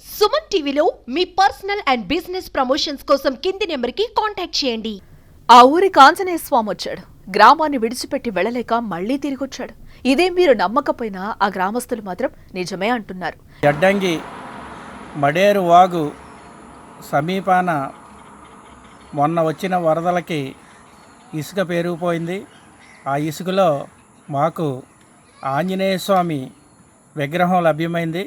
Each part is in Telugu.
సుమన్ టీవీలో మీ పర్సనల్ అండ్ బిజినెస్ ప్రమోషన్స్ కోసం కింది నెంబర్కి కాంటాక్ట్ చేయండి. ఆ ఊరికి ఆంజనేయ స్వామి వచ్చాడు. గ్రామాన్ని విడిచిపెట్టి వెళ్ళలేక మళ్లీ తిరిగొచ్చాడు. ఇదే మీరు నమ్మకపోయినా ఆ గ్రామస్తులు మాత్రం నిజమే అంటున్నారు. జడ్డంగి మడేరు వాగు సమీపాన మొన్న వచ్చిన వరదలకి ఇసుక పెరిగిపోయింది. ఆ ఇసుకలో మాకు ఆంజనేయ స్వామి విగ్రహం లభ్యమైంది.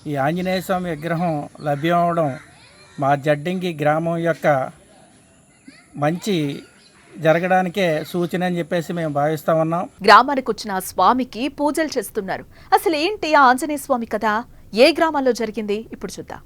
ఈ ఆంజనేయ స్వామి విగ్రహం లభ్యం అవడం మా జడ్డంగి గ్రామం యొక్క మంచి జరగడానికే సూచన అని చెప్పేసి మేము భావిస్తా ఉన్నాం. గ్రామానికి వచ్చిన స్వామికి పూజలు చేస్తున్నారు. అసలు ఏంటి ఆంజనేయ స్వామి కదా? ఏ గ్రామాల్లో జరిగింది ఇప్పుడు చూద్దాం.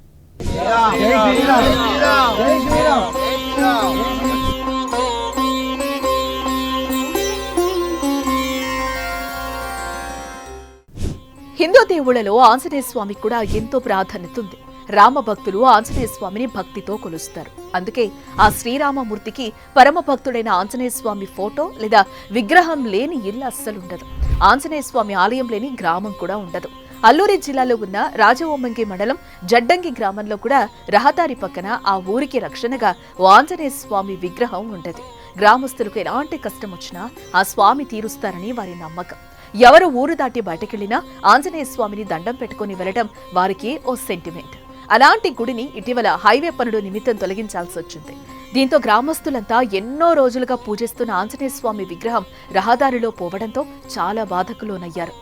హిందూ దేవుళ్లలో ఆంజనేయ స్వామికి కూడా ఎంతో ప్రాధాన్యత ఉంది. రామ భక్తులు ఆంజనేయ స్వామిని భక్తితో కొలుస్తారు. అందుకే ఆ శ్రీరామమూర్తికి పరమ భక్తుడైన ఆంజనేయ స్వామి ఫోటో లేదా విగ్రహం లేని ఇల్లు అస్సలుండదు. ఆంజనేయ స్వామి ఆలయం లేని గ్రామం కూడా ఉండదు. అల్లూరి జిల్లాలో ఉన్న రాజవొమ్మంగి మండలం జడ్డంగి గ్రామంలో కూడా రహదారి పక్కన ఆ ఊరికి రక్షణగా ఓ ఆంజనేయ స్వామి విగ్రహం ఉండేది. గ్రామస్తులకు ఎలాంటి కష్టం వచ్చినా ఆ స్వామి తీరుస్తారని వారి నమ్మకం. ఎవరు ఊరు దాటి బయటకెళ్లినా ఆంజనేయ స్వామిని దండం పెట్టుకుని వెళ్లడం వారికి ఓ సెంటిమెంట్. అలాంటి గుడిని ఇటీవల హైవే పనులు నిమిత్తం తొలగించాల్సి వచ్చింది. దీంతో గ్రామస్తులంతా ఎన్నో రోజులుగా పూజిస్తున్న ఆంజనేయ స్వామి విగ్రహం రహదారిలో పోవడంతో చాలా బాధకు లోనయ్యారు.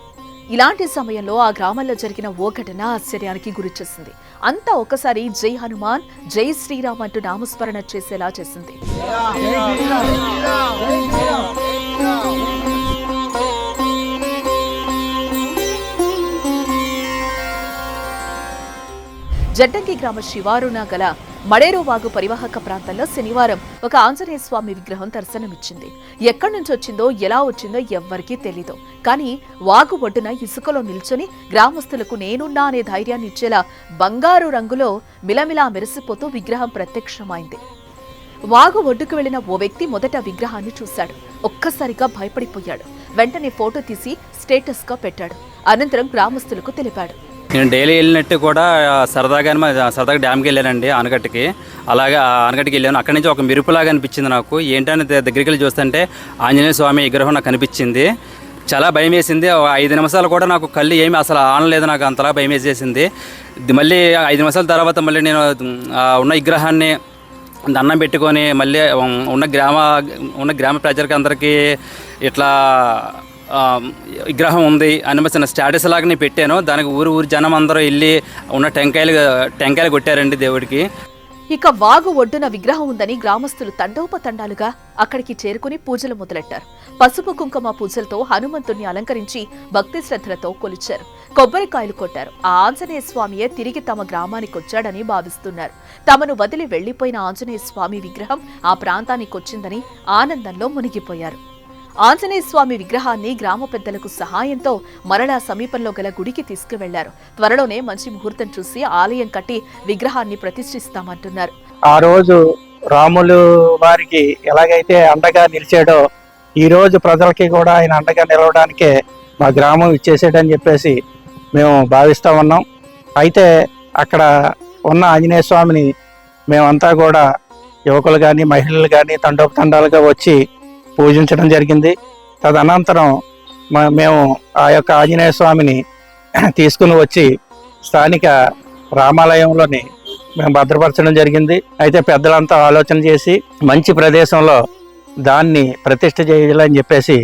ఇలాంటి సమయంలో ఆ గ్రామంలో జరిగిన ఓ ఘటన ఆశ్చర్యానికి గురిచేసింది. అంతా ఒకసారి జై హనుమాన్ జై శ్రీరామ్ అంటూ నామస్మరణ చేసేలా చేసింది. జడ్డంగి గ్రామ శివారున గల మడేరు వాగు పరివాహక ప్రాంతంలో శనివారం ఒక ఆంజనేయ స్వామి విగ్రహం దర్శనమిచ్చింది. ఎక్కడి నుంచి వచ్చిందో ఎలా వచ్చిందో ఎవ్వరికీ తెలీదు. కానీ వాగు ఒడ్డున ఇసుకలో నిల్చొని గ్రామస్తులకు నేనున్నా అనే ధైర్యాన్ని ఇచ్చేలా బంగారు రంగులో మిలమిలా మెరిసిపోతూ విగ్రహం ప్రత్యక్షమైంది. వాగు ఒడ్డుకు వెళ్లిన ఓ వ్యక్తి మొదట విగ్రహాన్ని చూశాడు. ఒక్కసారిగా భయపడిపోయాడు. వెంటనే ఫోటో తీసి స్టేటస్ గా పెట్టాడు. అనంతరం గ్రామస్తులకు తెలిపాడు. నేను డైలీ వెళ్ళినట్టు కూడా సరదాగా డ్యామ్కి వెళ్ళానండి, ఆనకట్టుకి. అలాగే ఆనకట్టుకి వెళ్ళాను. అక్కడి నుంచి ఒక మెరుపులాగా అనిపించింది నాకు. ఏంటని దగ్గరికి వెళ్ళి చూస్తుంటే ఆంజనేయ స్వామి విగ్రహం నాకు కనిపించింది. చాలా భయం వేసింది. 5 నిమిషాలు కూడా నాకు కళ్ళు ఏమి అసలు ఆనలేదు. నాకు అంతలా భయం వేసేసింది. మళ్ళీ 5 నిమిషాల తర్వాత మళ్ళీ నేను ఉన్న విగ్రహాన్ని దండం పెట్టుకొని మళ్ళీ ఉన్న గ్రామ ప్రజలకి అందరికీ ఇట్లా విగ్రహం ఉంది అని చిన్న స్టాటస్ లాగా నేను పెట్టాను. దానికి ఊరు జనం అందరూ వెళ్ళి ఉన్న టెంకాయలు కొట్టారండి దేవుడికి. ఇక వాగు ఒడ్డున విగ్రహం ఉందని గ్రామస్తులు తండోపతండాలుగా అక్కడికి చేరుకుని పూజలు మొదలెట్టారు. పసుపు కుంకుమ పూజలతో హనుమంతుణ్ణి అలంకరించి భక్తి శ్రద్ధలతో కొలిచారు. కొబ్బరికాయలు కొట్టారు. ఆ ఆంజనేయ స్వామియే తిరిగి తమ గ్రామానికి వచ్చాడని భావిస్తున్నారు. తమను వదిలి వెళ్లిపోయిన ఆంజనేయ స్వామి విగ్రహం ఆ ప్రాంతానికి వచ్చిందని ఆనందంలో మునిగిపోయారు. ఆంజనేయ స్వామి విగ్రహాన్ని గ్రామ పెద్దలకు సహాయంతో మరలా సమీపంలో గల గుడికి తీసుకువెళ్లారు. త్వరలోనే మంచి ముహూర్తం చూసి ఆలయం కట్టి విగ్రహాన్ని ప్రతిష్ఠిస్తామంటున్నారు. ఆ రోజు రాములు వారికి ఎలాగైతే అండగా నిలిచాడో ఈ రోజు ప్రజలకి కూడా ఆయన అండగా నిలవడానికే మా గ్రామం ఇచ్చేసాడని చెప్పేసి మేము భావిస్తా ఉన్నాం. అయితే అక్కడ ఉన్న ఆంజనేయ స్వామిని మేమంతా కూడా యువకులు కానీ మహిళలు కానీ తండోపతండాలుగా వచ్చి పూజించడం జరిగింది. తదనంతరం మేము ఆ యొక్క ఆంజనేయ స్వామిని తీసుకుని వచ్చి స్థానిక రామాలయంలోని మేము భద్రపరచడం జరిగింది. అయితే పెద్దలంతా ఆలోచన చేసి మంచి ప్రదేశంలో దాన్ని ప్రతిష్ఠ చేయాలని చెప్పేసి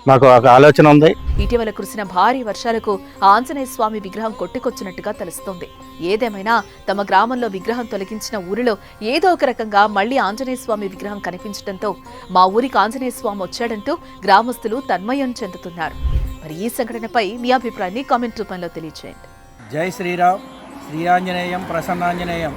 మాకు ఒక ఆలోచన ఉంది. ఇటీవల కురిసిన భారీ వర్షాలకు ఆంజనేయ స్వామి విగ్రహం కొట్టుకొచ్చినట్టుగా తెలుస్తోంది. ఏదేమైనా తమ గ్రామంలో విగ్రహం తొలగించిన ఊరిలో ఏదో ఒక రకంగా మళ్లీ ఆంజనేయ స్వామి విగ్రహం కనిపించడంతో మా ఊరికి ఆంజనేయ స్వామి వచ్చాడంటూ గ్రామస్తులు తన్మయం చెందుతున్నారు. మరి ఈ సంఘటనపై మీ అభిప్రాయాన్ని కామెంట్ రూపంలో తెలియజేయండి. జై శ్రీరామ్, శ్రీ ఆంజనేయం, ప్రసన్నాంజనేయం.